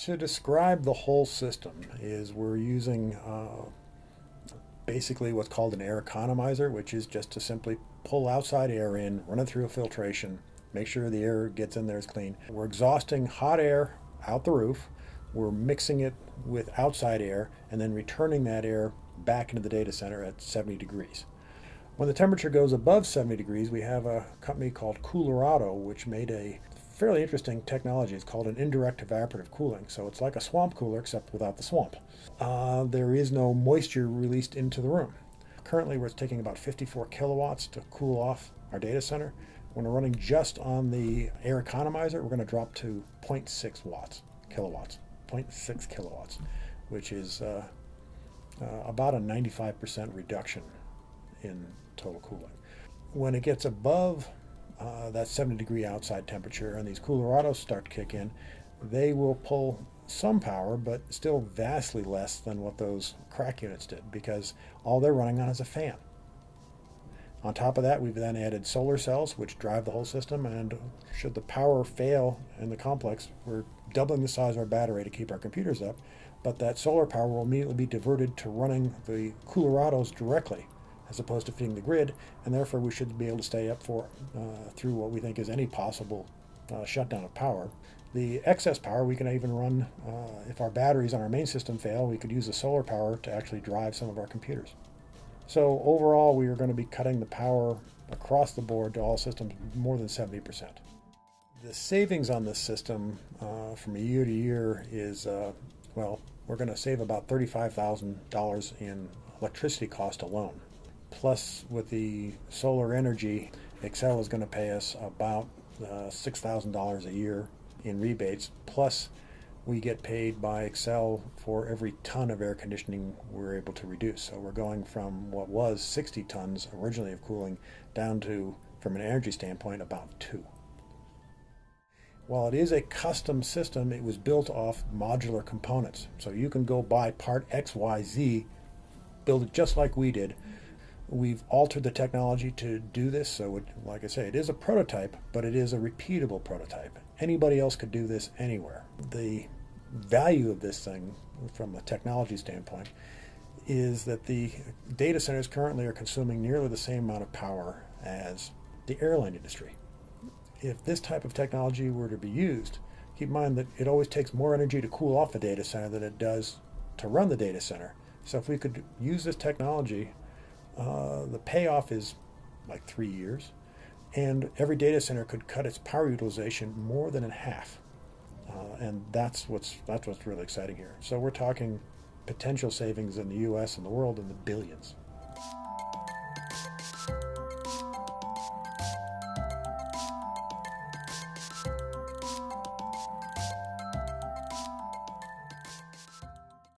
To describe the whole system is we're using basically what's called an air economizer, which is just to simply pull outside air in, run it through a filtration, make sure the air gets in there is clean. We're exhausting hot air out the roof, we're mixing it with outside air, and then returning that air back into the data center at 70 degrees. When the temperature goes above 70 degrees, we have a company called Coolerado, which made a fairly interesting technology. It's called an indirect evaporative cooling. So it's like a swamp cooler except without the swamp. There is no moisture released into the room. Currently we're taking about 54 kilowatts to cool off our data center. When we're running just on the air economizer, we're going to drop to 0.6 kilowatts, 0.6 kilowatts, which is about a 95% reduction in total cooling. When it gets above that 70-degree outside temperature and these Coolerados start to kick in, they will pull some power, but still vastly less than what those crack units did, because all they're running on is a fan. On top of that, we've then added solar cells, which drive the whole system, and should the power fail in the complex, we're doubling the size of our battery to keep our computers up, but that solar power will immediately be diverted to running the Coolerados directly, as opposed to feeding the grid, and therefore we should be able to stay up for through what we think is any possible shutdown of power. The excess power we can even run, if our batteries on our main system fail, we could use the solar power to actually drive some of our computers. So overall, we are going to be cutting the power across the board to all systems more than 70%. The savings on this system from year to year is, well, we're going to save about $35,000 in electricity cost alone. Plus, with the solar energy, Xcel is going to pay us about $6,000 a year in rebates. Plus, we get paid by Xcel for every ton of air conditioning we're able to reduce. So we're going from what was 60 tons originally of cooling down to, from an energy standpoint, about 2. While it is a custom system, it was built off modular components. So you can go buy part XYZ, build it just like we did. We've altered the technology to do this, so like I say, it is a prototype, but it is a repeatable prototype. Anybody else could do this anywhere. The value of this thing, from a technology standpoint, is that the data centers currently are consuming nearly the same amount of power as the airline industry. If this type of technology were to be used, keep in mind that it always takes more energy to cool off a data center than it does to run the data center. So if we could use this technology, the payoff is like 3 years, and every data center could cut its power utilization more than in half, and that's what's really exciting here. So we're talking potential savings in the U.S. and the world in the billions.